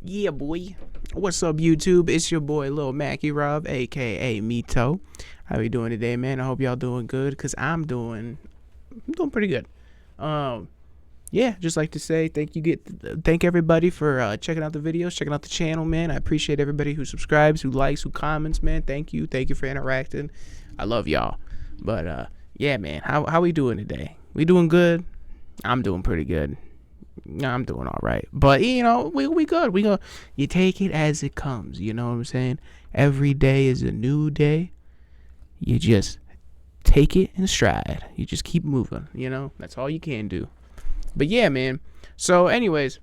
Yeah, boy. What's up, YouTube? It's your boy, Lil Mackie Rob, aka Mito. How you doing today, man? I hope y'all doing good, cause I'm doing pretty good. Um, yeah, just like to say thank everybody for checking out the videos, checking out the channel, man. I appreciate everybody who subscribes, who likes, who comments, man. Thank you for interacting. I love y'all. But yeah, man. How we doing today? We doing good? I'm doing pretty good. I'm doing all right, but we good. You take it as it comes. You know what I'm saying? Every day is a new day. You just take it in stride. You just keep moving. That's all you can do. But yeah, man. So, anyways,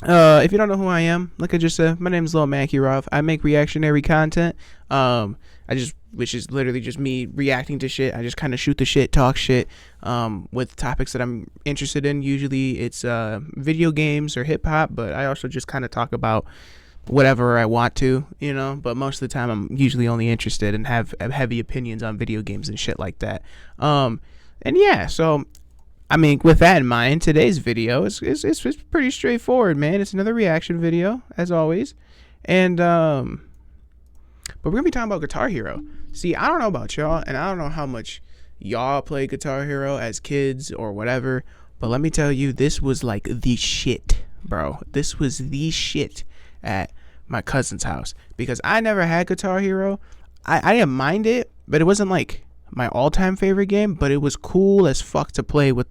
if you don't know who I am, like I just said, my name is Lil Makarov. I make reactionary content. Which is literally just me reacting to shit. I just kind of shoot the shit, talk shit, with topics that I'm interested in. Usually it's video games or hip hop, but I also just kind of talk about whatever I want to, But most of the time, I'm usually only interested and have heavy opinions on video games and shit like that. And yeah, so I mean, with that in mind, today's video is pretty straightforward, man. It's another reaction video, as always, and but we're gonna be talking about Guitar Hero. See, I don't know about y'all, and I don't know how much y'all play Guitar Hero as kids or whatever, but let me tell you, this was like the shit, bro. This was the shit at my cousin's house because I never had Guitar Hero. I didn't mind it, but it wasn't like my all-time favorite game, but it was cool as fuck to play with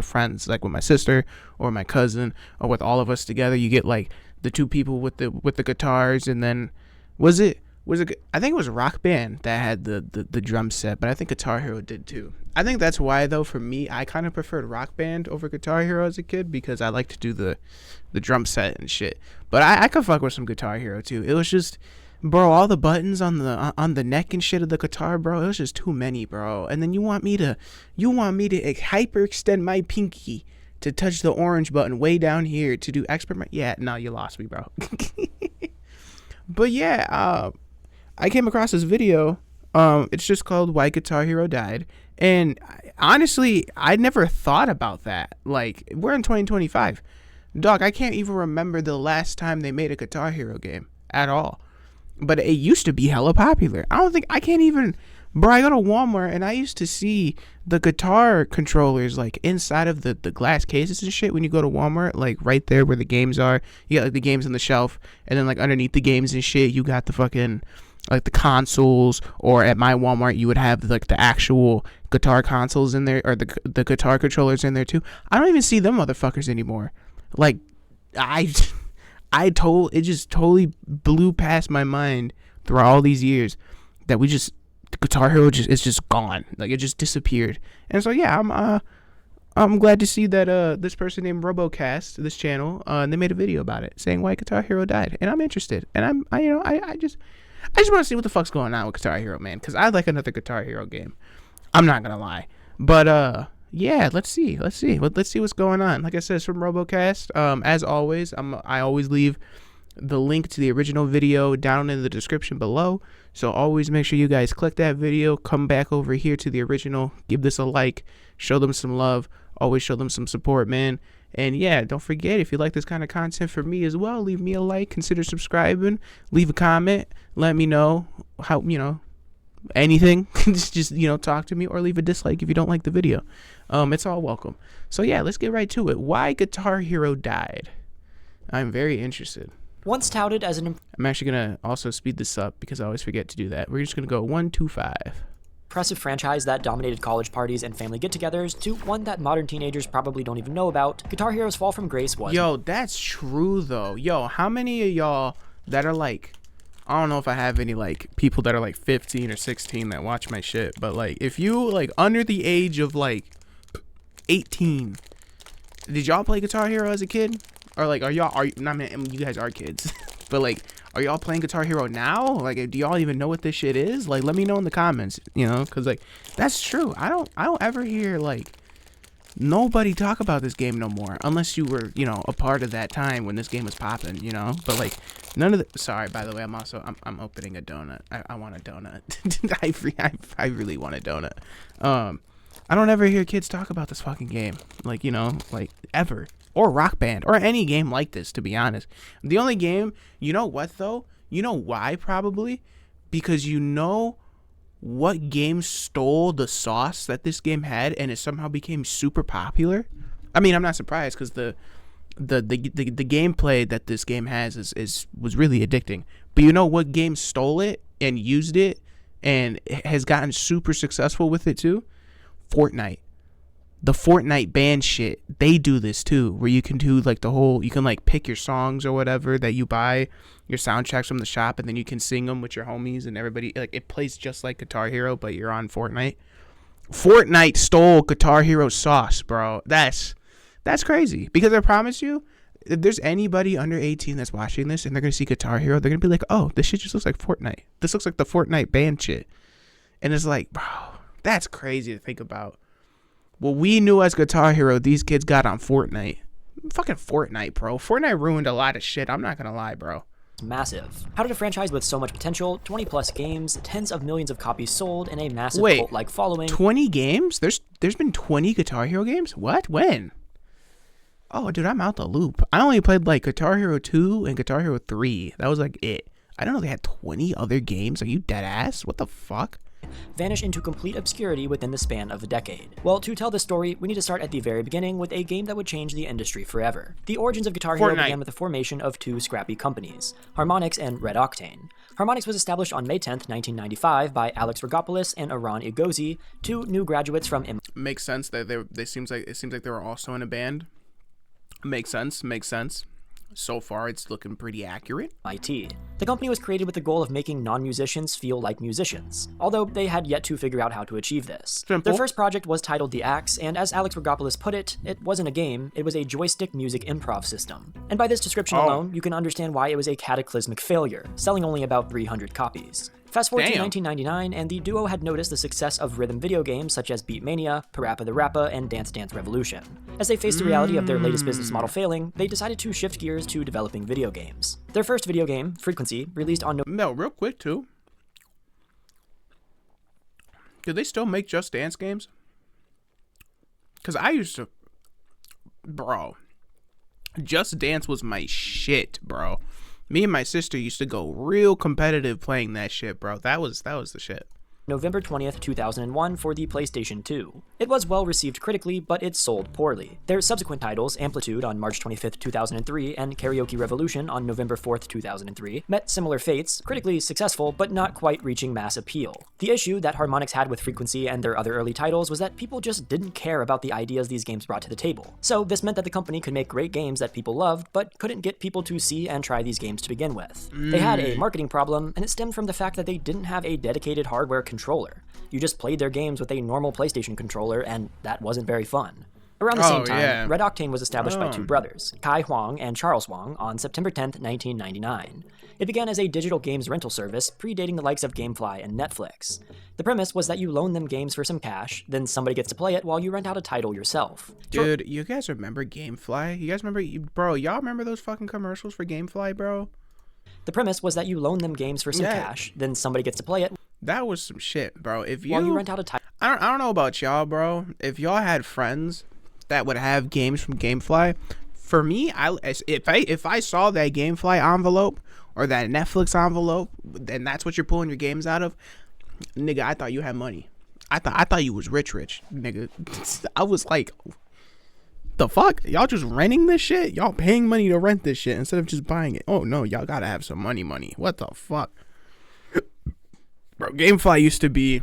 friends, like with my sister or my cousin or with all of us together. You get like the two people with the guitars, and then was it I think it was Rock Band that had the drum set, but I think Guitar Hero did too. I think that's why, though, for me, I kind of preferred Rock Band over Guitar Hero as a kid because I like to do the drum set and shit. But I could fuck with some Guitar Hero too. It was just, bro, all the buttons on the neck and shit of the guitar, bro, it was just too many, bro. And then you want me to hyperextend my pinky to touch the orange button way down here to do expert. Yeah, no, you lost me, bro. But yeah, I came across this video. It's just called Why Guitar Hero Died. And honestly, I never thought about that. Like, we're in 2025. Dog, I can't even remember the last time they made a Guitar Hero game at all. But it used to be hella popular. I can't even, bro, I go to Walmart and I used to see the guitar controllers like inside of the glass cases and shit when you go to Walmart, like right there where the games are. You got like the games on the shelf, and then like underneath the games and shit, you got the fucking like the consoles, or at my Walmart you would have like the actual guitar consoles in there, or the guitar controllers in there too. I don't even see them motherfuckers anymore. Like it just totally blew past my mind through all these years that the Guitar Hero is just gone. Like, it just disappeared. And so yeah, I'm glad to see that this person named Robocast, this channel, they made a video about it saying why Guitar Hero died, and I'm interested. And I just want to see what the fuck's going on with Guitar Hero, man, because I'd like another Guitar Hero game. I'm not gonna lie, but yeah, let's see what's going on. Like I said, it's from Robocast. As always, I always leave the link to the original video down in the description below. So always make sure you guys click that video, come back over here to the original, give this a like, show them some love, always show them some support, man. And yeah, don't forget, if you like this kind of content for me as well, leave me a like, consider subscribing, leave a comment, let me know how, anything. just talk to me, or leave a dislike if you don't like the video. It's all welcome. So yeah, let's get right to it. Why Guitar Hero died. I'm very interested. Once touted as an I'm actually gonna also speed this up because I always forget to do that. We're just gonna go 1, 2, 5. impressive franchise that dominated college parties and family get-togethers to one that modern teenagers probably don't even know about, Guitar Hero's fall from grace was... Yo, that's true though. Yo, how many of y'all that are like, I don't know if I have any like people that are like 15 or 16 that watch my shit, but like if you like under the age of like 18, did y'all play Guitar Hero as a kid? Or like I mean, you guys are kids, but like, are y'all playing Guitar Hero now? Like, do y'all even know what this shit is? Like, let me know in the comments, because like, that's true. I don't ever hear like nobody talk about this game no more, unless you were, a part of that time when this game was popping, but like none of the, sorry, by the way, I'm opening a donut. I want a donut. I really want a donut. I don't ever hear kids talk about this fucking game, like, like ever. or Rock Band or any game like this, to be honest. The only game, you know what though? You know why probably? Because you know what game stole the sauce that this game had and it somehow became super popular. I mean, I'm not surprised because the gameplay that this game has was really addicting. But you know what game stole it and used it and has gotten super successful with it too? Fortnite. The Fortnite band shit, they do this too, where you can do like you can like pick your songs or whatever that you buy, your soundtracks from the shop, and then you can sing them with your homies and everybody. Like it plays just like Guitar Hero, but you're on Fortnite. Fortnite stole Guitar Hero sauce, bro. That's crazy. Because I promise you, if there's anybody under 18 that's watching this and they're gonna see Guitar Hero, they're gonna be like, oh, this shit just looks like Fortnite. This looks like the Fortnite band shit. And it's like, bro, that's crazy to think about. What we knew as Guitar Hero, these kids got on Fortnite. Fucking Fortnite, bro. Fortnite ruined a lot of shit. I'm not gonna lie, bro. Massive. How did a franchise with so much potential, 20 plus games, tens of millions of copies sold, and a massive cult-like following? 20 games? There's been 20 Guitar Hero games? What? When? Oh, dude, I'm out the loop. I only played like Guitar Hero 2 and Guitar Hero 3. That was like it. I don't know they had 20 other games. Are you dead ass? What the fuck? Vanish into complete obscurity within the span of a decade. Well, to tell this story, we need to start at the very beginning with a game that would change the industry forever. The origins of Guitar Hero began with the formation of two scrappy companies, Harmonix and Red Octane. Harmonix was established on May 10th, 1995 by Alex Rogopoulos and Aran Igozi, two new graduates from Makes sense that it seems like they were also in a band. Makes sense. So far, it's looking pretty accurate. MIT. The company was created with the goal of making non-musicians feel like musicians, although they had yet to figure out how to achieve this. Simple. Their first project was titled The Axe, and as Alex Rogopoulos put it, it wasn't a game, it was a joystick music improv system. And by this description alone, you can understand why it was a cataclysmic failure, selling only about 300 copies. Fast forward to 1999, and the duo had noticed the success of rhythm video games such as Beatmania, Parappa the Rappa, and Dance Dance Revolution. As they faced the reality of their latest business model failing, they decided to shift gears to developing video games. Their first video game, Frequency, released on No, real quick too. Do they still make Just Dance games? Because I used to... Bro. Just Dance was my shit, bro. Me and my sister used to go real competitive playing that shit, bro. That was the shit. November 20th, 2001 for the PlayStation 2. It was well received critically, but it sold poorly. Their subsequent titles, Amplitude on March 25th, 2003, and Karaoke Revolution on November 4th, 2003, met similar fates, critically successful, but not quite reaching mass appeal. The issue that Harmonix had with Frequency and their other early titles was that people just didn't care about the ideas these games brought to the table. So this meant that the company could make great games that people loved, but couldn't get people to see and try these games to begin with. They had a marketing problem, and it stemmed from the fact that they didn't have a dedicated hardware controller. You just played their games with a normal PlayStation controller, and that wasn't very fun. Around the same time, Red Octane was established by two brothers, Kai Huang and Charles Huang, on September 10th, 1999. It began as a digital games rental service, predating the likes of GameFly and Netflix. The premise was that you loan them games for some cash, then somebody gets to play it while you rent out a title yourself. Dude, you guys remember GameFly? You guys remember, bro, y'all remember those fucking commercials for GameFly, bro? The premise was that you loan them games for some cash, then somebody gets to play it. That was some shit, bro. If you, while you rent out a title. I don't know about y'all, bro. If y'all had friends that would have games from GameFly, for me, if I saw that GameFly envelope or that Netflix envelope, and that's what you're pulling your games out of, nigga, I thought you had money. I thought you was rich, nigga. I was like, the fuck? Y'all just renting this shit? Y'all paying money to rent this shit instead of just buying it? Oh no, y'all gotta have some money. What the fuck? Bro, GameFly used to be...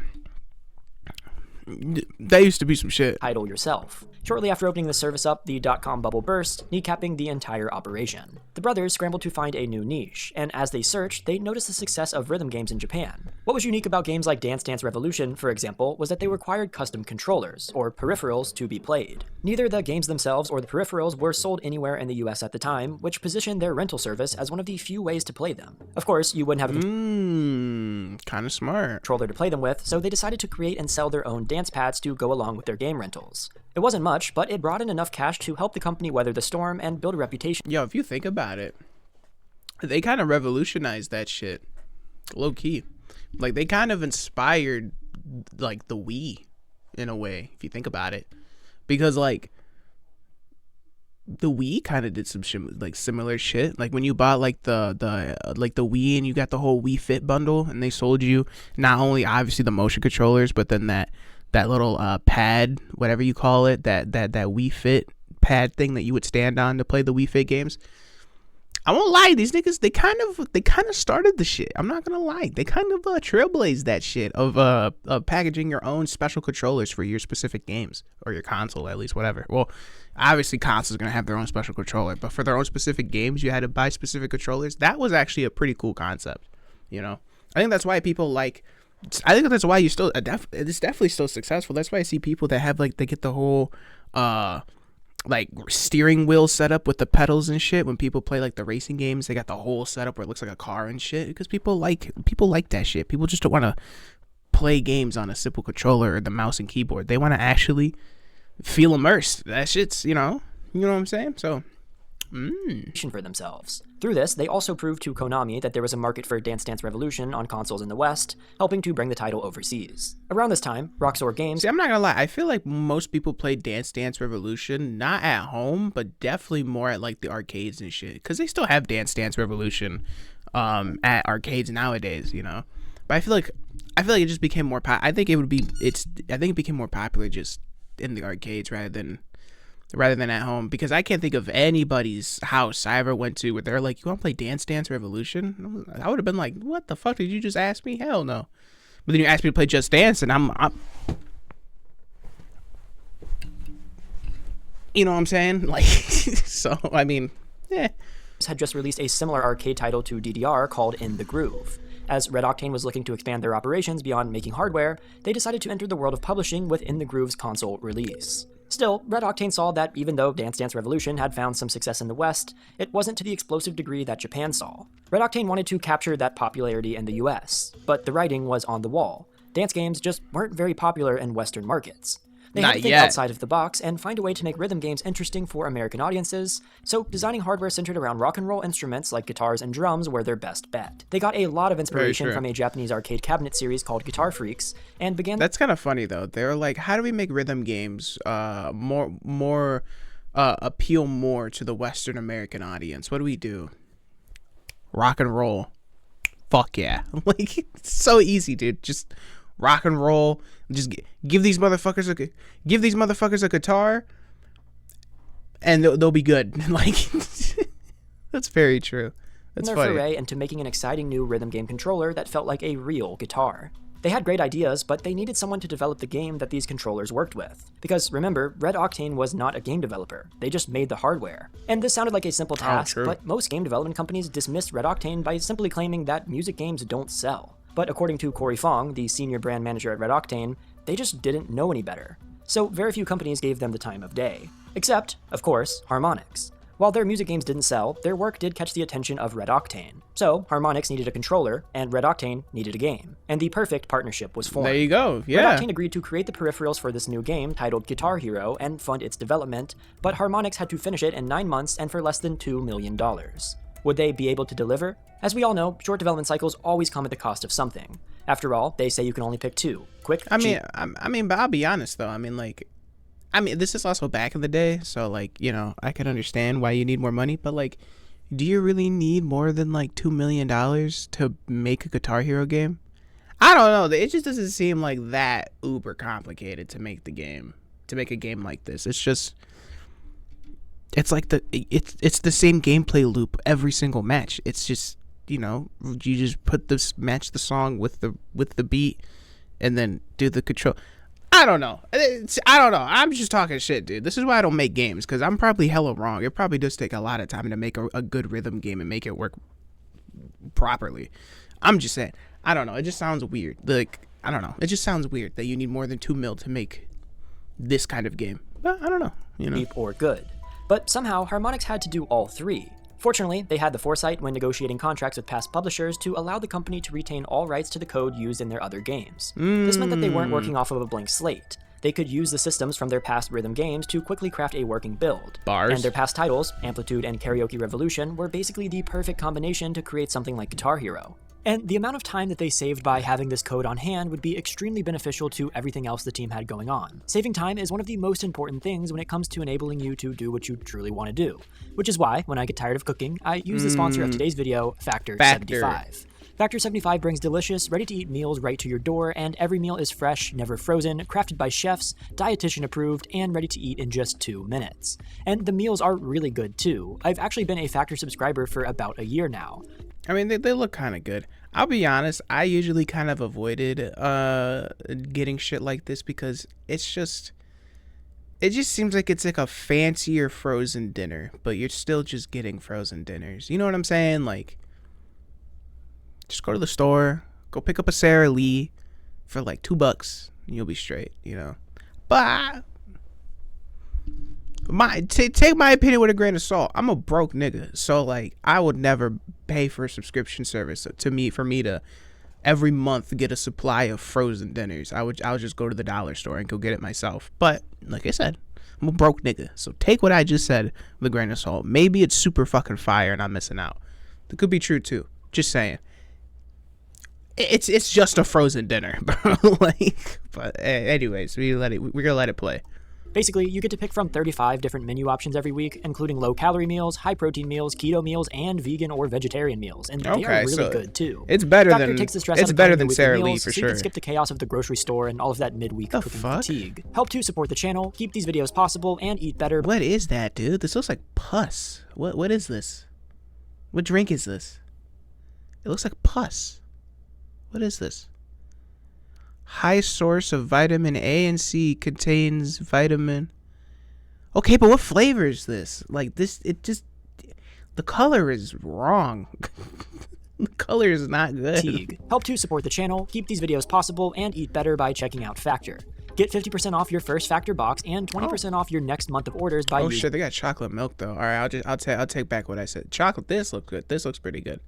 That used to be some shit. Title yourself. Shortly after opening the service up, the dot-com bubble burst, kneecapping the entire operation. The brothers scrambled to find a new niche, and as they searched, they noticed the success of rhythm games in Japan. What was unique about games like Dance Dance Revolution, for example, was that they required custom controllers, or peripherals, to be played. Neither the games themselves or the peripherals were sold anywhere in the US at the time, which positioned their rental service as one of the few ways to play them. Of course, you wouldn't have a kind of smart controller to play them with, so they decided to create and sell their own dance pads to go along with their game rentals. It wasn't much, but it brought in enough cash to help the company weather the storm and build a reputation. Yo, if you think about it, they kind of revolutionized that shit. Low key. Like, they kind of inspired, like, the Wii, in a way, if you think about it. Because, like, the Wii kind of did some like similar shit. Like when you bought like the Wii and you got the whole Wii Fit bundle, and they sold you not only obviously the motion controllers, but then that little pad, whatever you call it, that Wii Fit pad thing that you would stand on to play the Wii Fit games. I won't lie, these niggas, they kind of started the shit. I'm not gonna lie, they kind of trailblazed that shit of packaging your own special controllers for your specific games, or your console at least, whatever. Well, obviously consoles are gonna have their own special controller, but for their own specific games, you had to buy specific controllers. That was actually a pretty cool concept, you know. I think that's why people like. I think that's why you still it's definitely still successful. That's why I see people that have like, they get the whole like steering wheel setup with the pedals and shit. When people play like the racing games, they got the whole setup where it looks like a car and shit, because people like that shit. People just don't want to play games on a simple controller or the mouse and keyboard. They want to actually feel immersed. That shit's, you know what I'm saying? So for themselves. Through this, they also proved to Konami that there was a market for Dance Dance Revolution on consoles in the West, helping to bring the title overseas. Around this time, Roxor Games... See, I'm not gonna lie, I feel like most people play Dance Dance Revolution, not at home, but definitely more at like the arcades and shit, because they still have Dance Dance Revolution at arcades nowadays, you know? But I feel like it just became more I think it became more popular just in the arcades rather than at home, because I can't think of anybody's house I ever went to where they're like, you want to play Dance Dance Revolution? I would have been like, what the fuck, did you just ask me? Hell no. But then you asked me to play Just Dance, and I'm you know what I'm saying? Like, so, I mean, had just released a similar arcade title to DDR called In the Groove. As Red Octane was looking to expand their operations beyond making hardware, they decided to enter the world of publishing with In the Groove's console release. Still, Red Octane saw that even though Dance Dance Revolution had found some success in the West, it wasn't to the explosive degree that Japan saw. Red Octane wanted to capture that popularity in the US, but the writing was on the wall. Dance games just weren't very popular in Western markets. They had to think outside of the box and find a way to make rhythm games interesting for American audiences, so designing hardware centered around rock and roll instruments like guitars and drums were their best bet. They got a lot of inspiration from a Japanese arcade cabinet series called Guitar Freaks, and began... That's kind of funny, though. They were like, how do we make rhythm games more appeal more to the Western American audience? What do we do? Rock and roll. Fuck yeah. Like, it's so easy, dude. Just... rock and roll. Just give these motherfuckers a guitar, and they'll be good. Like, that's very true. That's funny. Foray into making an exciting new rhythm game controller that felt like a real guitar. They had great ideas, but they needed someone to develop the game that these controllers worked with. Because remember, Red Octane was not a game developer. They just made the hardware. And this sounded like a simple task, but most game development companies dismissed Red Octane by simply claiming that music games don't sell. But according to Corey Fong, the senior brand manager at Red Octane, they just didn't know any better. So very few companies gave them the time of day. Except, of course, Harmonix. While their music games didn't sell, their work did catch the attention of Red Octane. So Harmonix needed a controller, and Red Octane needed a game. And the perfect partnership was formed. There you go, yeah. Red Octane agreed to create the peripherals for this new game, titled Guitar Hero, and fund its development, but Harmonix had to finish it in 9 months and for less than $2 million. Would they be able to deliver? As we all know, short development cycles always come at the cost of something. After all, they say you can only pick two. Quick, cheap. But I'll be honest though. This is also back in the day, so like, you know, I can understand why you need more money, but like, do you really need more than like $2 million to make a Guitar Hero game? I don't know. It just doesn't seem like that uber complicated to make a game like this. It's like it's the same gameplay loop every single match. It's just, you know, you just match the song with the beat, and then do the control. I don't know. I'm just talking shit, dude. This is why I don't make games, because I'm probably hella wrong. It probably does take a lot of time to make a good rhythm game and make it work properly. I'm just saying. I don't know. It just sounds weird. Like, I don't know. It just sounds weird that you need more than $2 million to make this kind of game. But I don't know. You know. Cheap or good. But somehow, Harmonix had to do all three. Fortunately, they had the foresight when negotiating contracts with past publishers to allow the company to retain all rights to the code used in their other games. This meant that they weren't working off of a blank slate. They could use the systems from their past rhythm games to quickly craft a working build. Bars. And their past titles, Amplitude and Karaoke Revolution, were basically the perfect combination to create something like Guitar Hero. And the amount of time that they saved by having this code on hand would be extremely beneficial to everything else the team had going on. Saving time is one of the most important things when it comes to enabling you to do what you truly want to do, which is why, when I get tired of cooking, I use the sponsor of today's video, Factor 75. Factor 75 brings delicious, ready-to-eat meals right to your door, and every meal is fresh, never frozen, crafted by chefs, dietitian approved, and ready to eat in just 2 minutes. And the meals are really good too. I've actually been a Factor subscriber for about a year now. I mean, they look kind of good. I'll be honest, I usually kind of avoided getting shit like this because it just seems like it's like a fancier frozen dinner, but you're still just getting frozen dinners. You know what I'm saying? Like, just go to the store, go pick up a Sara Lee for like $2 and you'll be straight, you know. But take my opinion with a grain of salt. I'm a broke nigga, so like I would never pay for a subscription service for me to every month get a supply of frozen dinners. I'll just go to the dollar store and go get it myself. But like I said, I'm a broke nigga, so take what I just said with a grain of salt. Maybe it's super fucking fire and I'm missing out. That could be true too. Just saying. It's just a frozen dinner, bro. Like, but anyways, we're gonna let it play. Basically, you get to pick from 35 different menu options every week, including low-calorie meals, high-protein meals, keto meals, and vegan or vegetarian meals, and they are really good too. It's better Factor than takes the stress it's out of better than meals, Sara Lee for so sure. You can skip the chaos of the grocery store and all of that midweek cooking fatigue. Help to support the channel, keep these videos possible, and eat better. What is that, dude? This looks like pus. What is this? What drink is this? It looks like pus. What is this? High source of vitamin A and C, contains vitamin. Okay, but what flavor is this? Like this, the color is wrong. The color is not good. Help to support the channel, keep these videos possible, and eat better by checking out Factor. Get 50% off your first Factor box and 20% off your next month of orders by shit, they got chocolate milk though. All right, I'll take back what I said. Chocolate, this looks good. This looks pretty good.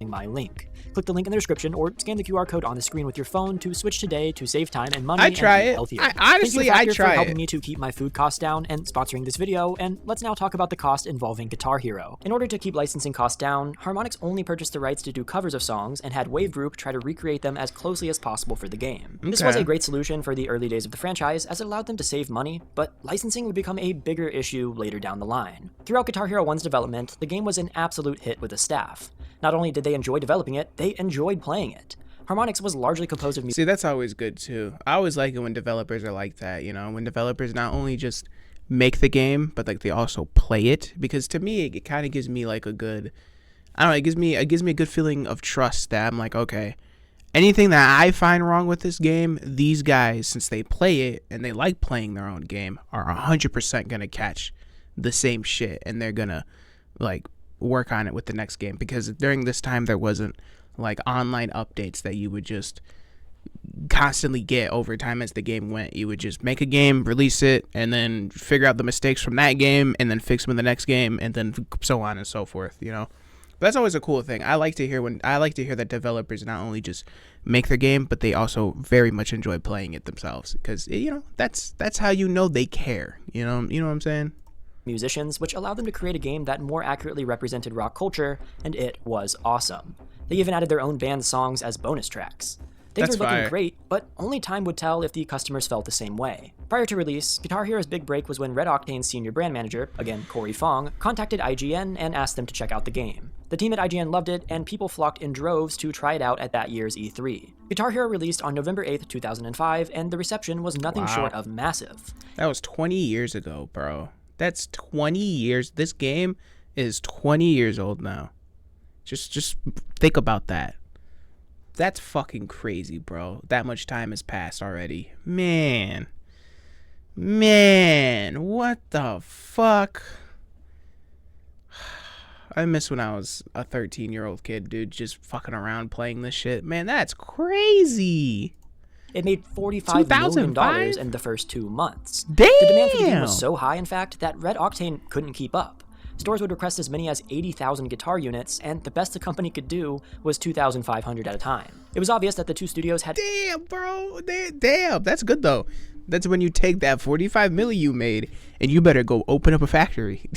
My link. Click the link in the description or scan the QR code on the screen with your phone to switch today to save time and money. I try and eat it. Healthier. Honestly, Thank you to Factor I try for helping it. me to keep my food costs down and sponsoring this video. And let's now talk about the cost involving Guitar Hero. In order to keep licensing costs down, Harmonix only purchased the rights to do covers of songs and had Wave Group try to recreate them as closely as possible for the game. This was a great solution for the early days of the franchise as it allowed them to save money, but licensing would become a bigger issue later down the line. Throughout Guitar Hero 1's development, the game was an absolute hit with the staff. Not only did they enjoy developing it, they enjoyed playing it. Harmonix was largely composed of music. See, that's always good too. I always like it when developers are like that, you know, when developers not only just make the game, but like they also play it. Because to me, it kind of gives me like a good, I don't know, it gives me a good feeling of trust that I'm like, okay, anything that I find wrong with this game, these guys, since they play it and they like playing their own game, are 100% gonna catch the same shit and they're gonna like work on it with the next game. Because during this time there wasn't like online updates that you would just constantly get over time as the game went. You would just make a game, release it, and then figure out the mistakes from that game and then fix them in the next game, and then so on and so forth, you know. But that's always a cool thing. I like to hear that developers not only just make their game, but they also very much enjoy playing it themselves, because you know that's how you know they care, you know what I'm saying. Musicians, which allowed them to create a game that more accurately represented rock culture, and it was awesome. They even added their own band songs as bonus tracks. Things were looking great, but only time would tell if the customers felt the same way. Prior to release, Guitar Hero's big break was when Red Octane's senior brand manager, again Corey Fong, contacted IGN and asked them to check out the game. The team at IGN loved it, and people flocked in droves to try it out at that year's E3. Guitar Hero released on November 8th, 2005, and the reception was nothing short of massive. That was 20 years ago, bro. That's 20 years. This game is 20 years old now. Just think about that. That's fucking crazy, bro. That much time has passed already. Man, what the fuck? I miss when I was a 13-year-old kid, dude, just fucking around playing this shit. Man, that's crazy. It made $45 million in the first 2 months. Damn! The demand for the game was so high, in fact, that Red Octane couldn't keep up. Stores would request as many as 80,000 guitar units, and the best the company could do was 2,500 at a time. It was obvious that the two studios had— Damn, bro. Damn. That's good, though. That's when you take that 45 milli you made and you better go open up a factory.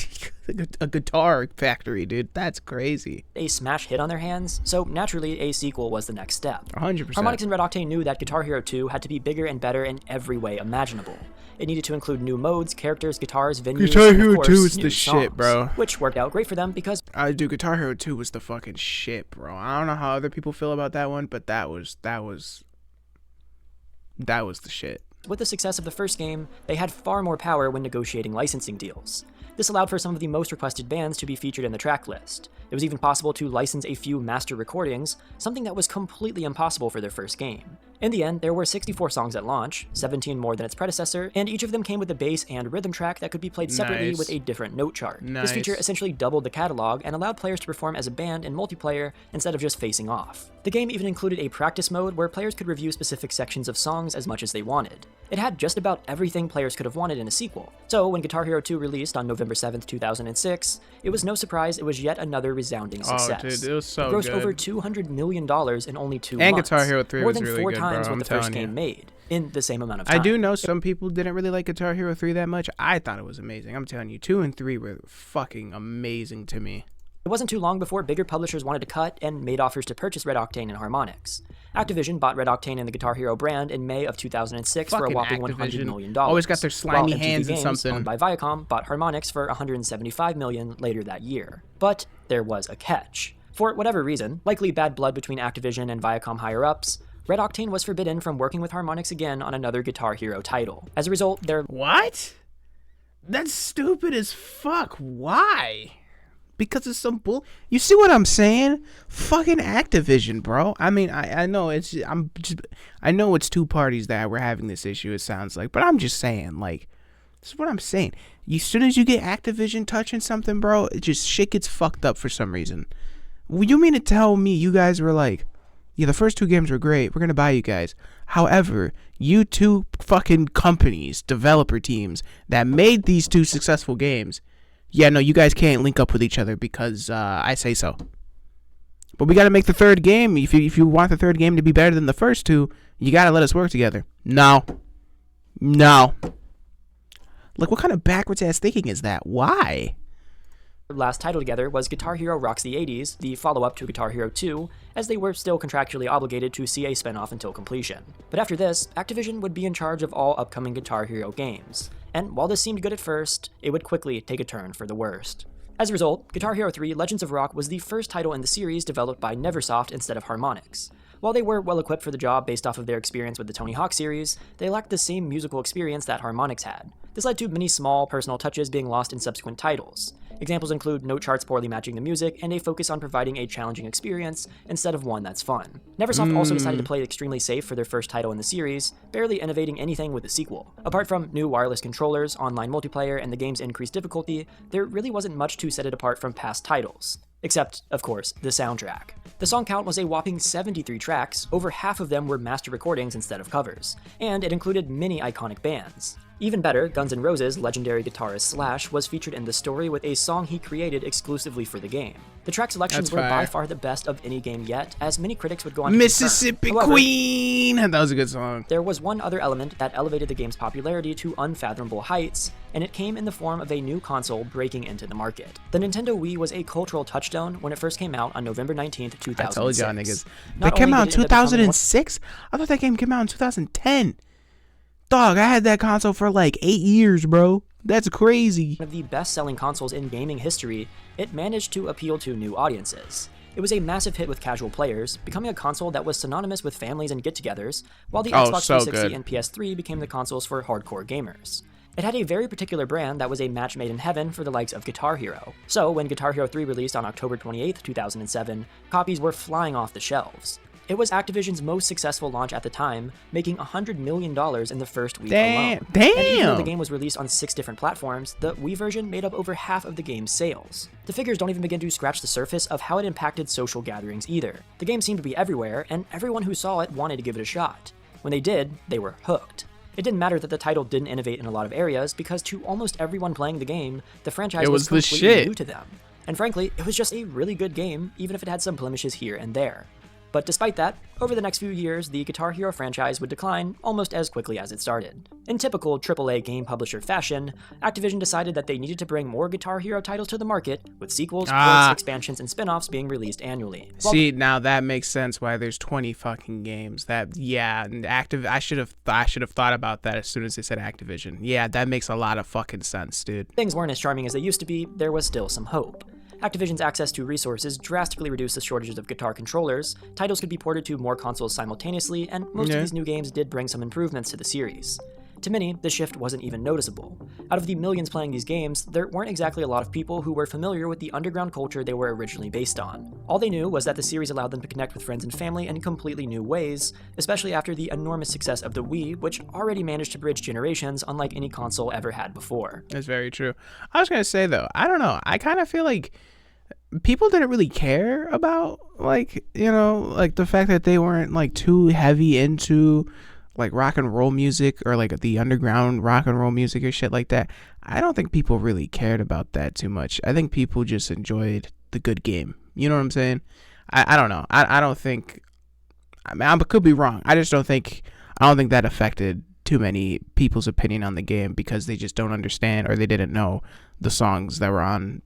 A guitar factory, dude. That's crazy. A smash hit on their hands, so naturally a sequel was the next step. 100%. Harmonix and Red Octane knew that Guitar Hero 2 had to be bigger and better in every way imaginable. It needed to include new modes, characters, guitars, venues, Guitar and of Hero course, 2 is new the shit, songs, bro. which worked out great for them because Dude, Guitar Hero 2 was the fucking shit, bro. I don't know how other people feel about that one, but that was the shit. with the success of the first game, they had far more power when negotiating licensing deals. This allowed for some of the most requested bands to be featured in the track list. It was even possible to license a few master recordings, something that was completely impossible for their first game. In the end, there were 64 songs at launch, 17 more than its predecessor, and each of them came with a bass and rhythm track that could be played separately Nice. with a different note chart. Nice. This feature essentially doubled the catalog and allowed players to perform as a band in multiplayer instead of just facing off. The game even included a practice mode where players could review specific sections of songs as much as they wanted. It had just about everything players could have wanted in a sequel. So when Guitar Hero 2 released on November 7th, 2006, it was no surprise it was yet another resounding success. Oh, dude, it was so It grossed good. over $200 million in only 2 And months. Guitar Hero 3 more was than really 4 good, bro, times I'm what the first telling you. game made in the same amount of time. I do know some people didn't really like Guitar Hero 3 that much. I thought it was amazing. I'm telling you, 2 and 3 were fucking amazing to me. It wasn't too long before bigger publishers wanted to cut and made offers to purchase Red Octane and Harmonix. Activision bought Red Octane and the Guitar Hero brand in May of 2006 for a Fucking whoping $100 Activision. million. Always got their slimy while MTV hands in Games, something. owned by Viacom, bought Harmonix for $175 million later that year. But there was a catch. For whatever reason, likely bad blood between Activision and Viacom higher-ups, Red Octane was forbidden from working with Harmonix again on another Guitar Hero title. As a result, their What? That's stupid as fuck. Why? Because it's some bull. You see what I'm saying? Fucking Activision, bro. I mean, I know I know it's two parties that were having this issue. It sounds like, but I'm just saying, like, this is what I'm saying. As soon as you get Activision touching something, bro, it just shit gets fucked up for some reason. You mean to tell me you guys were like, yeah, the first 2 games were great. We're going to buy you guys. However, you two fucking companies, developer teams that made these 2 successful games, yeah, no, you guys can't link up with each other because I say so. But we got to make the 3rd game. If you want the 3rd game to be better than the first 2, you got to let us work together. No. Like, what kind of backwards ass thinking is that? Why? last title together was Guitar Hero Rocks the 80s, the follow-up to Guitar Hero 2, as they were still contractually obligated to see a spinoff until completion. But after this, Activision would be in charge of all upcoming Guitar Hero games, and while this seemed good at first, it would quickly take a turn for the worst. As a result, Guitar Hero 3 Legends of Rock was the first title in the series developed by Neversoft instead of Harmonix. While they were well equipped for the job based off of their experience with the Tony Hawk series, they lacked the same musical experience that Harmonix had. This led to many small, personal touches being lost in subsequent titles. Examples include note charts poorly matching the music, and a focus on providing a challenging experience instead of one that's fun. Neversoft also decided to play it extremely safe for their first title in the series, barely innovating anything with the sequel. Apart from new wireless controllers, online multiplayer, and the game's increased difficulty, there really wasn't much to set it apart from past titles. Except, of course, the soundtrack. The song count was a whopping 73 tracks, over half of them were master recordings instead of covers, and it included many iconic bands. Even better, Guns N' Roses' legendary guitarist Slash was featured in the story with a song he created exclusively for the game. The track selections were by far the best of any game yet, as many critics would go on to Mississippi confirm. However, Queen! That was a good song. there was one other element that elevated the game's popularity to unfathomable heights, and it came in the form of a new console breaking into the market. The Nintendo Wii was a cultural touchstone when it first came out on November 19th, 2006. I told y'all niggas. Not That came only out in did it end up becoming 2006? I thought that game came out in 2010. Dog, I had that console for like 8 years, bro. That's crazy. one of the best-selling consoles in gaming history, it managed to appeal to new audiences. It was a massive hit with casual players, becoming a console that was synonymous with families and get-togethers, while the Xbox so 360 good. and PS3 became the consoles for hardcore gamers. It had a very particular brand that was a match made in heaven for the likes of Guitar Hero. So when Guitar Hero 3 released on October 28, 2007, copies were flying off the shelves. It was Activision's most successful launch at the time, making $100 million in the first week alone. And even though the game was released on 6 different platforms, the Wii version made up over half of the game's sales. The figures don't even begin to scratch the surface of how it impacted social gatherings either. The game seemed to be everywhere, and everyone who saw it wanted to give it a shot. When they did, they were hooked. It didn't matter that the title didn't innovate in a lot of areas, because to almost everyone playing the game, the franchise was the completely shit. new to them. And frankly, it was just a really good game, even if it had some blemishes here and there. But despite that, over the next few years, the Guitar Hero franchise would decline almost as quickly as it started. In typical AAA game publisher fashion, Activision decided that they needed to bring more Guitar Hero titles to the market, with sequels, ports, expansions, and spin-offs being released annually. See, now that makes sense why there's 20 fucking games. And I should have thought about that as soon as they said Activision. Yeah, that makes a lot of fucking sense, dude. Things weren't as charming as they used to be, there was still some hope. Activision's access to resources drastically reduced the shortages of guitar controllers, titles could be ported to more consoles simultaneously, and most of these new games did bring some improvements to the series. To many, the shift wasn't even noticeable. Out of the millions playing these games, there weren't exactly a lot of people who were familiar with the underground culture they were originally based on. All they knew was that the series allowed them to connect with friends and family in completely new ways, especially after the enormous success of the Wii, which already managed to bridge generations unlike any console ever had before. That's very true. I was gonna say though, I don't know, I kind of feel like people didn't really care about like the fact that they weren't like too heavy into like rock and roll music or like the underground rock and roll music or shit like that. I don't think people really cared about that too much. I think people just enjoyed the good game. You know what I'm saying? I don't know. I don't think, I mean, I could be wrong. I don't think that affected too many people's opinion on the game because they just don't understand or they didn't know the songs that were on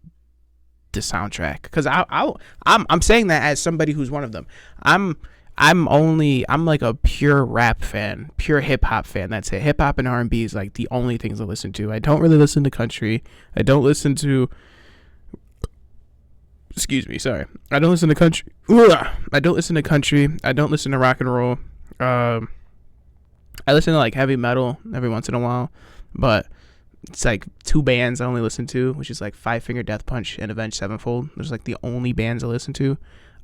the soundtrack. Because I'm saying that as somebody who's one of them. I'm like a pure rap fan, pure hip hop fan. That's it. Hip hop and R&B is like the only things I listen to. I don't really listen to country. I don't listen to I don't listen to country. I don't listen to country. I don't listen to rock and roll. I listen to like heavy metal every once in a while, but it's like two bands I only listen to, which is like Five Finger Death Punch and Avenged Sevenfold. Those are like the only bands I listen to.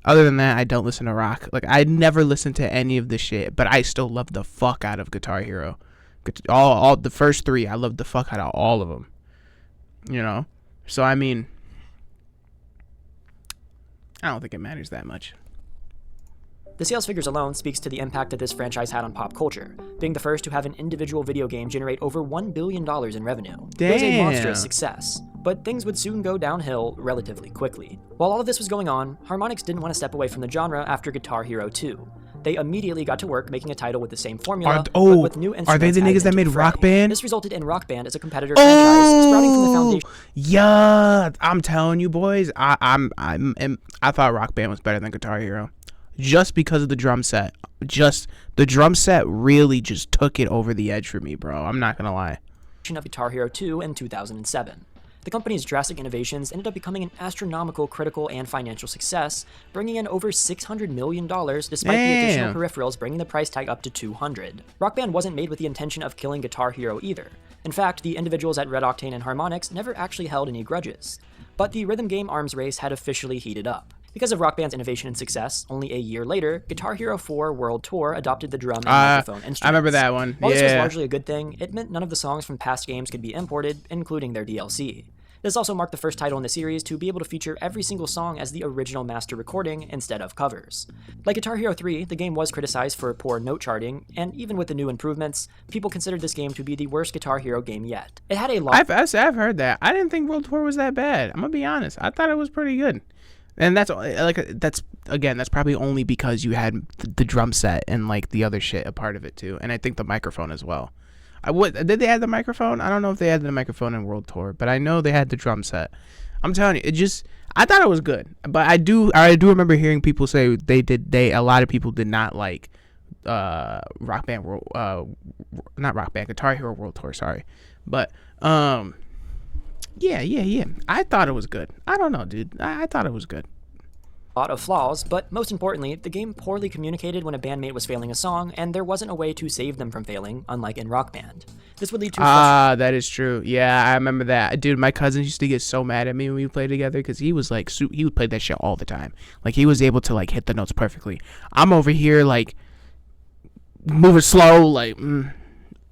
Other than that, I don't listen to rock. Like, I never listened to any of this shit, but I still love the fuck out of Guitar Hero. All the first three, I loved the fuck out of all of them. You know? So, I mean, I don't think it matters that much. The sales figures alone speaks to the impact that this franchise had on pop culture, being the first to have an individual video game generate over $1 billion in revenue. Damn. It was a monstrous success, but things would soon go downhill relatively quickly. While all of this was going on, Harmonix didn't want to step away from the genre after Guitar Hero 2. They immediately got to work making a title with the same formula, but with new instruments. Are they the niggas that made Rock Band? This resulted in Rock Band as a competitor franchise, sprouting from the foundation. Yeah, I'm telling you, boys, I thought Rock Band was better than Guitar Hero. Just because of the drum set. Just the drum set really just took it over the edge for me, bro. I'm not gonna lie. Of Guitar Hero 2 in 2007. The company's drastic innovations ended up becoming an astronomical critical and financial success, bringing in over $600 million despite the additional peripherals bringing the price tag up to $200. Rock Band wasn't made with the intention of killing Guitar Hero either. In fact, the individuals at Red Octane and Harmonix never actually held any grudges. But the rhythm game arms race had officially heated up. Because of Rock Band's innovation and success, only a year later, Guitar Hero 4 World Tour adopted the drum and microphone instruments. I remember that one. While this was largely a good thing, it meant none of the songs from past games could be imported, including their DLC. This also marked the first title in the series to be able to feature every single song as the original master recording instead of covers. Like Guitar Hero 3, the game was criticized for poor note charting, and even with the new improvements, people considered this game to be the worst Guitar Hero game yet. It had a lot. I've heard that. I didn't think World Tour was that bad. I'm gonna be honest. I thought it was pretty good. And that's probably only because you had the drum set and like the other shit a part of it too, and I think the microphone as well. Did they add the microphone? I don't know if they added the microphone in World Tour, but I know they had the drum set. I'm telling you, I thought it was good, but I do remember hearing people say a lot of people did not like Rock Band not Rock Band, Guitar Hero World Tour, sorry, but Yeah. I thought it was good. I don't know, dude. I thought it was good. A lot of flaws, but most importantly, the game poorly communicated when a bandmate was failing a song, and there wasn't a way to save them from failing, unlike in Rock Band. This would lead to that is true. Yeah, I remember that. Dude, my cousin used to get so mad at me when we played together because he was like, he would play that shit all the time. Like, he was able to like hit the notes perfectly. I'm over here like moving slow, like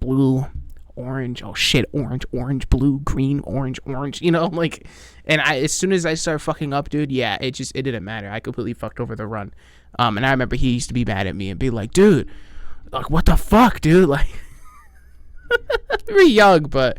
blue, orange, oh shit, orange, blue, green, orange, like, and as soon as I start fucking up, dude, yeah, it didn't matter. I completely fucked over the run. And I remember he used to be mad at me and be like, dude, like, what the fuck, dude, like, very young, but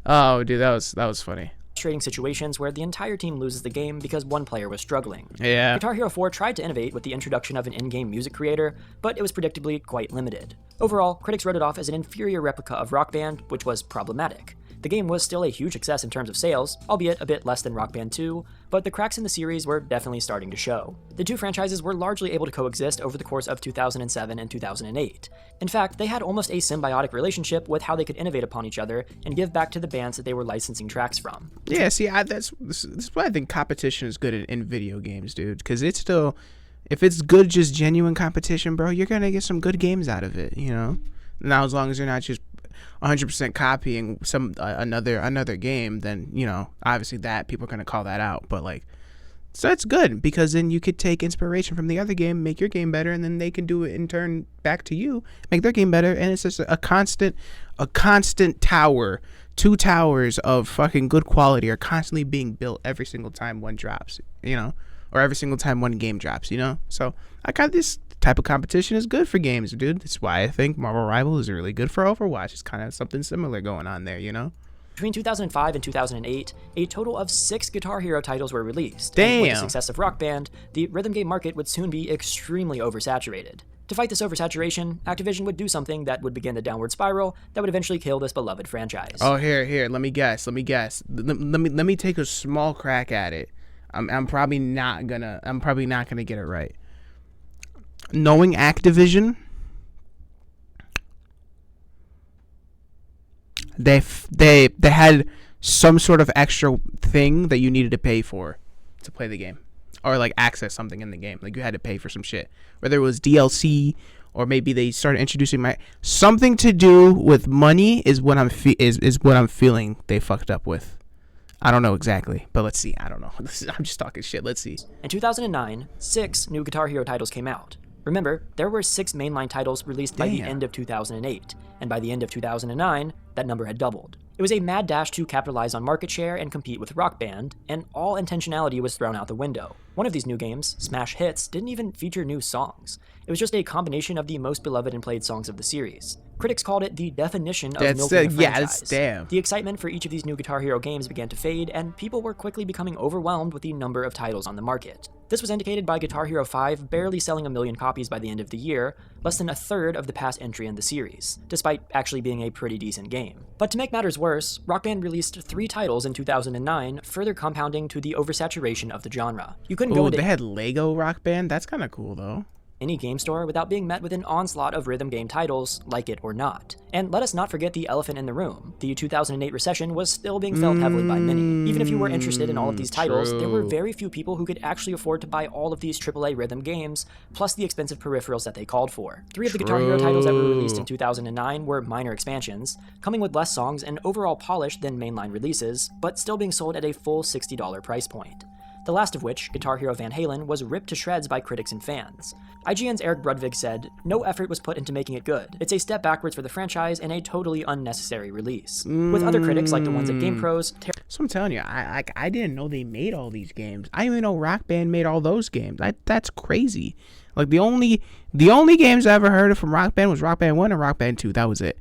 oh, dude, that was funny. frustrating situations where the entire team loses the game because one player was struggling. Yeah. Guitar Hero 4 tried to innovate with the introduction of an in-game music creator, but it was predictably quite limited. Overall, critics wrote it off as an inferior replica of Rock Band, which was problematic. The game was still a huge success in terms of sales, albeit a bit less than Rock Band 2, but the cracks in the series were definitely starting to show. The two franchises were largely able to coexist over the course of 2007 and 2008. In fact, they had almost a symbiotic relationship with how they could innovate upon each other and give back to the bands that they were licensing tracks from. Yeah, see, this is why I think competition is good in video games, dude, because it's still, if it's good, just genuine competition, bro, you're going to get some good games out of it, you know? Now, as long as you're not just 100% copying another game, then, you know, obviously that people are going to call that out. But like, so it's good because then you could take inspiration from the other game, make your game better, and then they can do it in turn back to you, make their game better, and it's just a constant tower. Two towers of fucking good quality are constantly being built every single time one drops, you know, or every single time one game drops, you know. So I got this type of competition is good for games, dude. That's why I think Marvel Rivals is really good for Overwatch. It's kind of something similar going on there, you know? Between 2005 and 2008, a total of 6 Guitar Hero titles were released. Damn. And with the success of Rock Band, the rhythm game market would soon be extremely oversaturated. To fight this oversaturation, Activision would do something that would begin the downward spiral that would eventually kill this beloved franchise. Oh, here, let me guess. Let me take a small crack at it. I'm probably not gonna get it right. Knowing Activision, they had some sort of extra thing that you needed to pay for to play the game, or like access something in the game. Like you had to pay for some shit, whether it was DLC or maybe they started introducing something to do with money is what I'm feeling they fucked up with. I don't know exactly, but let's see. I don't know. I'm just talking shit. Let's see. In 2009, 6 new Guitar Hero titles came out. Remember, there were 6 mainline titles released by the end of 2008, and by the end of 2009, that number had doubled. It was a mad dash to capitalize on market share and compete with Rock Band, and all intentionality was thrown out the window. One of these new games, Smash Hits, didn't even feature new songs. It was just a combination of the most beloved and played songs of the series. Critics called it the definition of milking a franchise. Damn. The excitement for each of these new Guitar Hero games began to fade, and people were quickly becoming overwhelmed with the number of titles on the market. This was indicated by Guitar Hero 5 barely selling 1 million copies by the end of the year, less than a third of the past entry in the series, despite actually being a pretty decent game. But to make matters worse, Rock Band released 3 titles in 2009, further compounding to the oversaturation of the genre. You couldn't go into they had Lego Rock Band? That's kind of cool, though. Any game store without being met with an onslaught of rhythm game titles, like it or not. And let us not forget the elephant in the room. The 2008 recession was still being felt heavily by many. Even if you were interested in all of these titles, there were very few people who could actually afford to buy all of these AAA rhythm games, plus the expensive peripherals that they called for. 3 of the Guitar Hero titles that were released in 2009 were minor expansions, coming with less songs and overall polish than mainline releases, but still being sold at a full $60 price point. The last of which, Guitar Hero Van Halen, was ripped to shreds by critics and fans. IGN's Eric Brudvig said, "No effort was put into making it good. It's a step backwards for the franchise and a totally unnecessary release." With other critics, like the ones at GamePros... So I'm telling you, I didn't know they made all these games. I didn't even know Rock Band made all those games. That's crazy. Like, the only games I ever heard of from Rock Band was Rock Band 1 and Rock Band 2. That was it.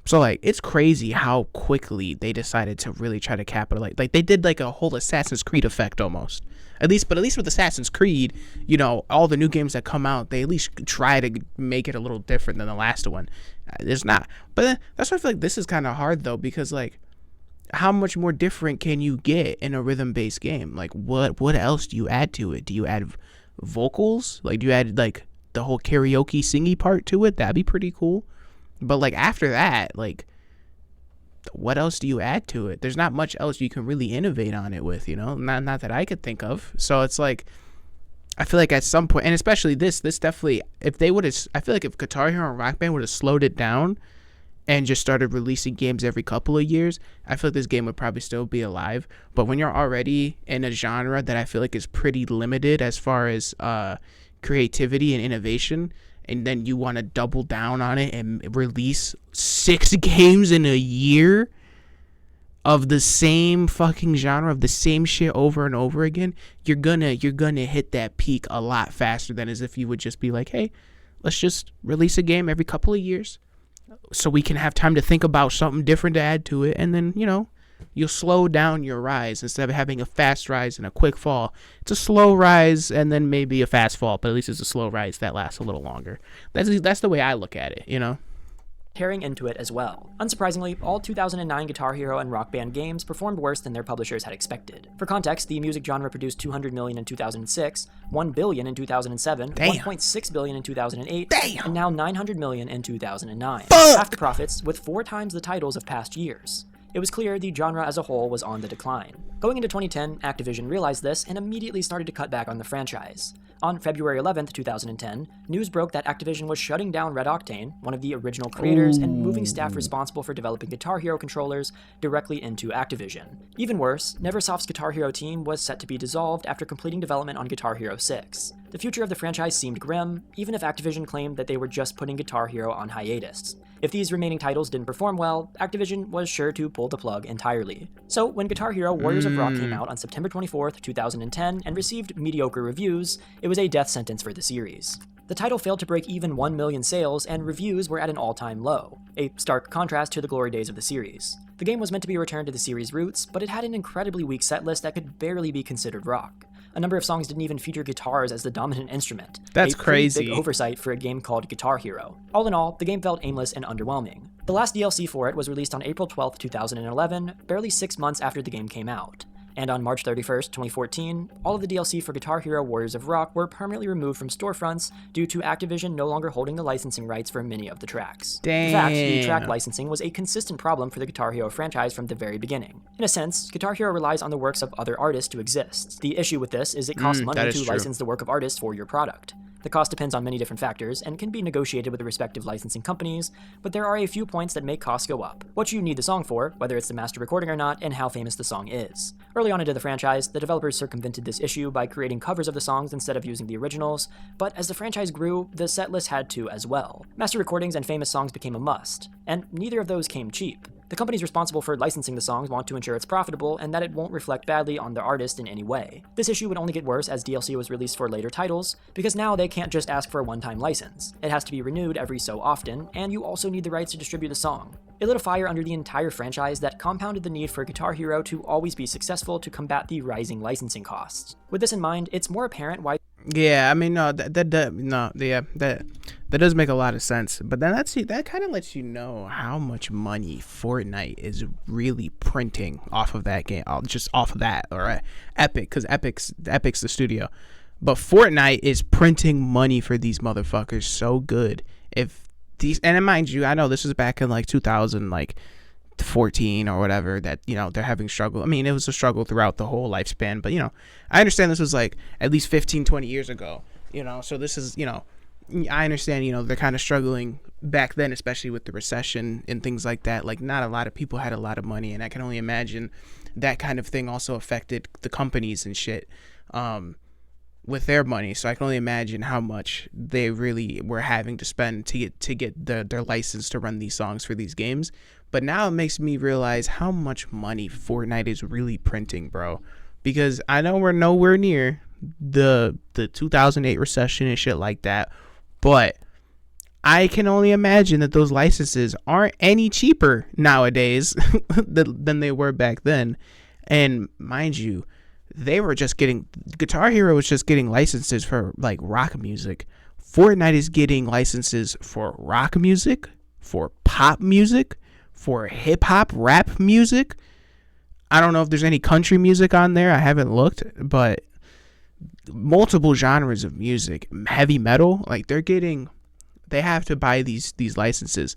So, like, it's crazy how quickly they decided to really try to capitalize. Like, they did, like, a whole Assassin's Creed effect almost. At least with Assassin's Creed, you know, all the new games that come out, they at least try to make it a little different than the last one. It's not. But that's why I feel like this is kind of hard, though, because, like, how much more different can you get in a rhythm-based game? Like, what else do you add to it? Do you add vocals? Like, do you add, like, the whole karaoke singy part to it? That'd be pretty cool. But, like, after that, like, what else do you add to it? There's not much else you can really innovate on it with, you know? Not that I could think of. So it's like, I feel like at some point, and especially this definitely, if they would have, I feel like if Guitar Hero and Rock Band would have slowed it down and just started releasing games every couple of years, I feel like this game would probably still be alive. But when you're already in a genre that I feel like is pretty limited as far as creativity and innovation, and then you want to double down on it and release 6 games in a year of the same fucking genre, of the same shit over and over again, you're gonna hit that peak a lot faster than as if you would just be like, hey, let's just release a game every couple of years so we can have time to think about something different to add to it, and then, you know, you'll slow down your rise instead of having a fast rise and a quick fall. It's a slow rise and then maybe a fast fall, but at least it's a slow rise that lasts a little longer. That's the way I look at it, you know? Tearing into it as well. Unsurprisingly, all 2009 Guitar Hero and Rock Band games performed worse than their publishers had expected. For context, the music genre produced $200 million in 2006, $1 billion in 2007, $1.6 billion in 2008, and now $900 million in 2009. Half the profits, with 4 times the titles of past years. It was clear the genre as a whole was on the decline. Going into 2010, Activision realized this and immediately started to cut back on the franchise. On February 11th, 2010, news broke that Activision was shutting down Red Octane, one of the original creators, and moving staff responsible for developing Guitar Hero controllers directly into Activision. Even worse, Neversoft's Guitar Hero team was set to be dissolved after completing development on Guitar Hero 6. The future of the franchise seemed grim, even if Activision claimed that they were just putting Guitar Hero on hiatus. If these remaining titles didn't perform well, Activision was sure to pull the plug entirely. So when Guitar Hero Warriors of Rock came out on September 24th, 2010 and received mediocre reviews, it was a death sentence for the series. The title failed to break even 1 million sales, and reviews were at an all-time low, a stark contrast to the glory days of the series. The game was meant to be a return to the series' roots, but it had an incredibly weak setlist that could barely be considered rock. A number of songs didn't even feature guitars as the dominant instrument. That's crazy. crazy. Big oversight for a game called Guitar Hero. All in all, the game felt aimless and underwhelming. The last DLC for it was released on April 12, 2011, barely 6 months after the game came out. And on March 31st, 2014, all of the DLC for Guitar Hero Warriors of Rock were permanently removed from storefronts due to Activision no longer holding the licensing rights for many of the tracks. Damn. In fact, the track licensing was a consistent problem for the Guitar Hero franchise from the very beginning. In a sense, Guitar Hero relies on the works of other artists to exist. The issue with this is it costs money to license the work of artists for your product. The cost depends on many different factors and can be negotiated with the respective licensing companies, but there are a few points that make costs go up. What you need the song for, whether it's the master recording or not, and how famous the song is. Early on into the franchise, the developers circumvented this issue by creating covers of the songs instead of using the originals, but as the franchise grew, the setlist had to as well. Master recordings and famous songs became a must, and neither of those came cheap. The companies responsible for licensing the songs want to ensure it's profitable and that it won't reflect badly on the artist in any way. This issue would only get worse as DLC was released for later titles, because now they can't just ask for a one-time license. It has to be renewed every so often, and you also need the rights to distribute the song. It lit a fire under the entire franchise that compounded the need for Guitar Hero to always be successful to combat the rising licensing costs. With this in mind, it's more apparent why Yeah, I mean, that does make a lot of sense. But then that kind of lets you know how much money Fortnite is really printing off of that game, just off of that, or Epic, because Epic's the studio. But Fortnite is printing money for these motherfuckers so good. If these, and mind you, I know this was back in like 2014 or whatever, that, you know, they're having struggle. I mean, it was a struggle throughout the whole lifespan, but, you know, I understand this was like at least 15, 20 years ago, you know, so this is, you know, I understand, you know, they're kind of struggling back then, especially with the recession and things like that. Like, not a lot of people had a lot of money, and I can only imagine that kind of thing also affected the companies and shit with their money. So I can only imagine how much they really were having to spend to get their license to run these songs for these games. But now it makes me realize how much money Fortnite is really printing, bro. Because I know we're nowhere near the 2008 recession and shit like that, but I can only imagine that those licenses aren't any cheaper nowadays than they were back then. And mind you, Guitar Hero was just getting licenses for like rock music. Fortnite is getting licenses for rock music, for pop music, for hip hop rap music. I don't know if there's any country music on there. I haven't looked, but multiple genres of music, heavy metal, like they have to buy these licenses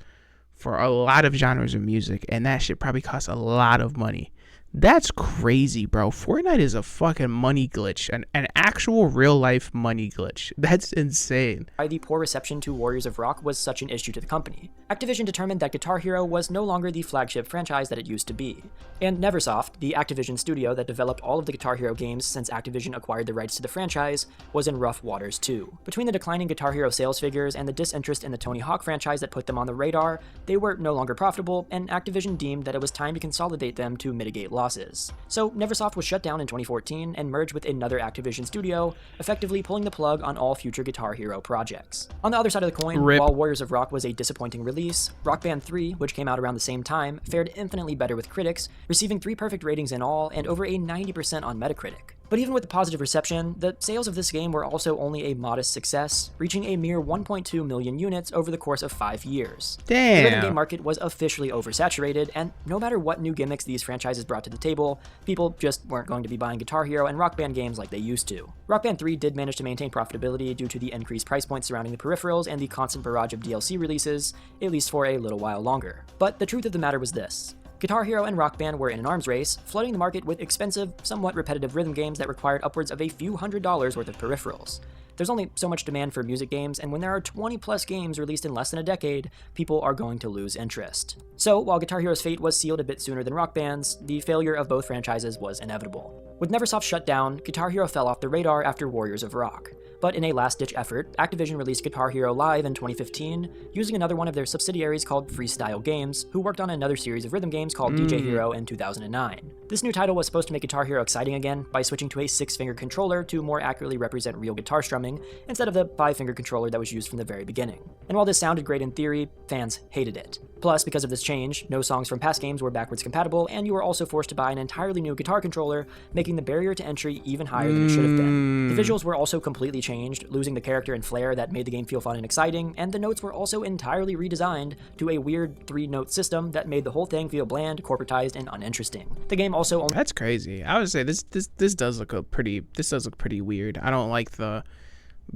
for a lot of genres of music, and that shit probably costs a lot of money. That's crazy, bro. Fortnite is a fucking money glitch, an actual real life money glitch. That's insane. Why the poor reception to Warriors of Rock was such an issue to the company. Activision determined that Guitar Hero was no longer the flagship franchise that it used to be. And Neversoft, the Activision studio that developed all of the Guitar Hero games since Activision acquired the rights to the franchise, was in rough waters too. Between the declining Guitar Hero sales figures and the disinterest in the Tony Hawk franchise that put them on the radar, they were no longer profitable, and Activision deemed that it was time to consolidate them to mitigate losses. losses. So Neversoft was shut down in 2014 and merged with another Activision studio, effectively pulling the plug on all future Guitar Hero projects. On the other side of the coin, Rip. while Warriors of Rock was a disappointing release, Rock Band 3, which came out around the same time, fared infinitely better with critics, receiving 3 perfect ratings in all and over a 90% on Metacritic. But even with the positive reception, the sales of this game were also only a modest success, reaching a mere 1.2 million units over the course of 5 years. Damn. The rhythm game market was officially oversaturated, and no matter what new gimmicks these franchises brought to the table, people just weren't going to be buying Guitar Hero and Rock Band games like they used to. Rock Band 3 did manage to maintain profitability due to the increased price points surrounding the peripherals and the constant barrage of DLC releases, at least for a little while longer. But the truth of the matter was this. Guitar Hero and Rock Band were in an arms race, flooding the market with expensive, somewhat repetitive rhythm games that required upwards of a few $100s worth of peripherals. There's only so much demand for music games, and when there are 20 plus games released in less than a decade, people are going to lose interest. So, while Guitar Hero's fate was sealed a bit sooner than Rock Band's, the failure of both franchises was inevitable. With Neversoft shut down, Guitar Hero fell off the radar after Warriors of Rock. But in a last-ditch effort, Activision released Guitar Hero Live in 2015, using another one of their subsidiaries called Freestyle Games, who worked on another series of rhythm games called DJ Hero in 2009. This new title was supposed to make Guitar Hero exciting again by switching to a 6-finger controller to more accurately represent real guitar strumming, instead of the 5-finger controller that was used from the very beginning. And while this sounded great in theory, fans hated it. Plus, because of this change, no songs from past games were backwards compatible, and you were also forced to buy an entirely new guitar controller, making the barrier to entry even higher than it should have been. The visuals were also completely changed, losing the character and flair that made the game feel fun and exciting, and the notes were also entirely redesigned to a weird 3-note system that made the whole thing feel bland, corporatized, and uninteresting. The game also only— That's crazy. I would say this does look pretty weird. I don't like the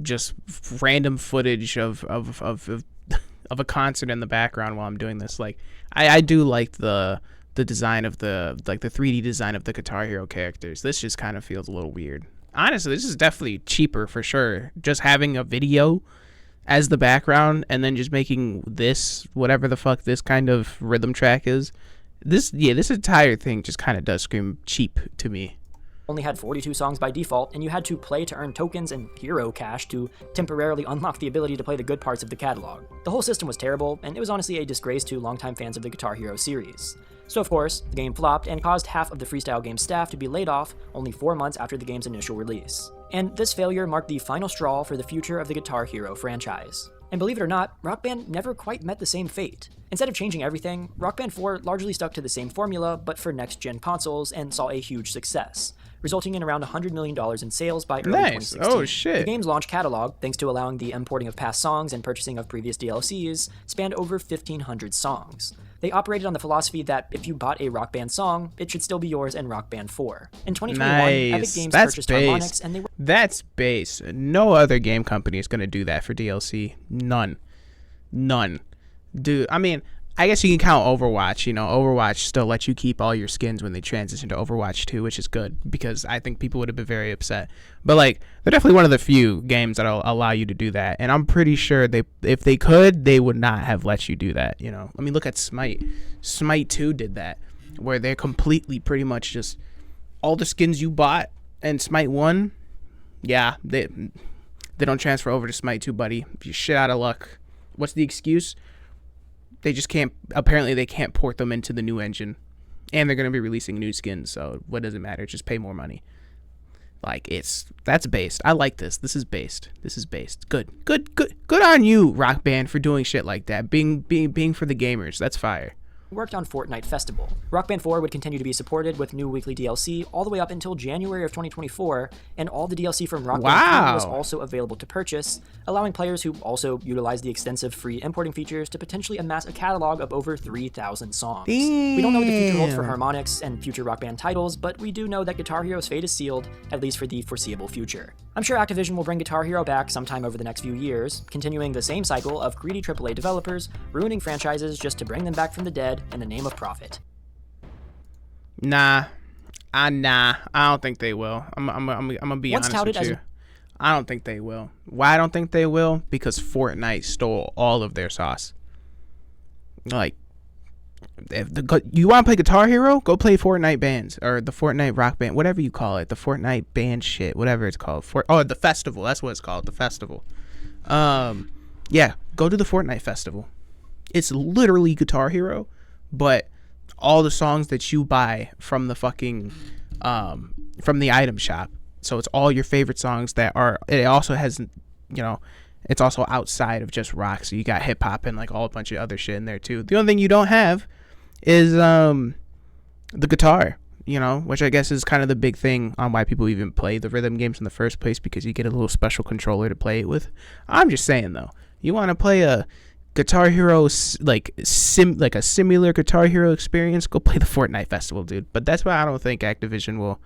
just random footage of a concert in the background while I'm doing this. Like I do like the design of the 3D design of the Guitar Hero characters. This just kind of feels a little weird. Honestly, this is definitely cheaper for sure. Just having a video as the background and then just making this whatever the fuck this kind of rhythm track is. This entire thing just kind of does scream cheap to me. only had 42 songs by default, and you had to play to earn tokens and hero cash to temporarily unlock the ability to play the good parts of the catalog. The whole system was terrible, and it was honestly a disgrace to longtime fans of the Guitar Hero series. So of course, the game flopped and caused half of the Freestyle Games staff to be laid off only 4 months after the game's initial release. And this failure marked the final straw for the future of the Guitar Hero franchise. And believe it or not, Rock Band never quite met the same fate. Instead of changing everything, Rock Band 4 largely stuck to the same formula, but for next-gen consoles, and saw a huge success, resulting in around $100 million in sales by early 2016. Oh, shit. The game's launch catalog, thanks to allowing the importing of past songs and purchasing of previous DLCs, spanned over 1,500 songs. They operated on the philosophy that if you bought a Rock Band song, it should still be yours in Rock Band 4. In 2021, Epic Games purchased Harmonix, and they were— That's base. No other game company is going to do that for DLC. None. Dude, I mean, I guess you can count Overwatch. You know, Overwatch still lets you keep all your skins when they transition to Overwatch 2, which is good, because I think people would have been very upset. But, like, they're definitely one of the few games that'll allow you to do that. And I'm pretty sure if they could, they would not have let you do that, you know. I mean, look at Smite. Smite 2 did that, where they're completely pretty much just all the skins you bought in Smite 1, yeah, they don't transfer over to Smite 2, buddy. You're shit out of luck. What's the excuse? They just can't, apparently they can't port them into the new engine, and they're going to be releasing new skins, so what does it matter? Just pay more money. Like, that's based. I like this. This is based. Good on you, Rock Band, for doing shit like that. Being for the gamers. That's fire. worked on Fortnite Festival. Rock Band 4 would continue to be supported with new weekly DLC all the way up until January of 2024, and all the DLC from Rock Band 3 was also available to purchase, allowing players who also utilized the extensive free importing features to potentially amass a catalog of over 3,000 songs. Damn. We don't know what the future holds for Harmonix and future Rock Band titles, but we do know that Guitar Hero's fate is sealed, at least for the foreseeable future. I'm sure Activision will bring Guitar Hero back sometime over the next few years, continuing the same cycle of greedy AAA developers ruining franchises just to bring them back from the dead in the name of profit. Nah, I don't think they will. I'm gonna be honest with you. I don't think they will. Why I don't think they will? Because Fortnite stole all of their sauce. Like, you want to play Guitar Hero? Go play Fortnite bands or the Fortnite Rock Band, whatever you call it, the Fortnite band shit, whatever it's called. The festival. That's what it's called, the festival. Yeah, go to the Fortnite festival. It's literally Guitar Hero, but all the songs that you buy from the fucking from the item shop. So it's all your favorite songs that are. It also has, you know, it's also outside of just rock. So you got hip hop and like all a bunch of other shit in there too. The only thing you don't have is the guitar, you know, which I guess is kind of the big thing on why people even play the rhythm games in the first place, because you get a little special controller to play it with. I'm just saying though, you want to play a Guitar Hero like a similar Guitar Hero experience, go play the Fortnite Festival, dude. But that's why I don't think Activision will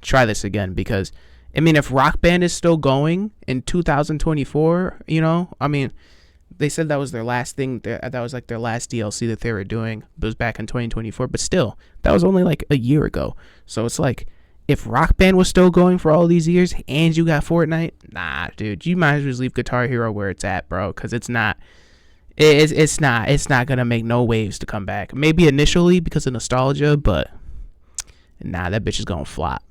try this again, because I mean, if Rock Band is still going in 2024, you know, I mean, they said that was their last thing, that was like their last DLC that they were doing. It was back in 2024, but still, that was only like a year ago. So it's like, if Rock Band was still going for all these years and you got Fortnite, nah, dude, you might as well just leave Guitar Hero where it's at, bro, because it's not gonna make no waves to come back. Maybe initially because of nostalgia, but nah, that bitch is gonna flop.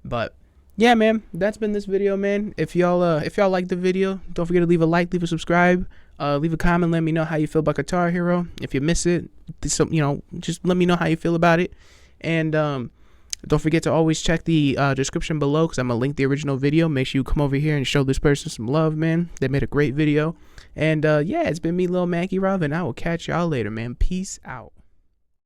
But yeah, man, that's been this video, man. If y'all like the video, don't forget to leave a like, leave a subscribe, leave a comment, let me know how you feel about Guitar Hero. If you miss it, you know, just let me know how you feel about it. And don't forget to always check the description below, because I'm gonna link the original video. Make sure you come over here and show this person some love, man. They made a great video. And yeah, it's been me, Lil Mackie Rob, and I will catch y'all later, man. Peace out.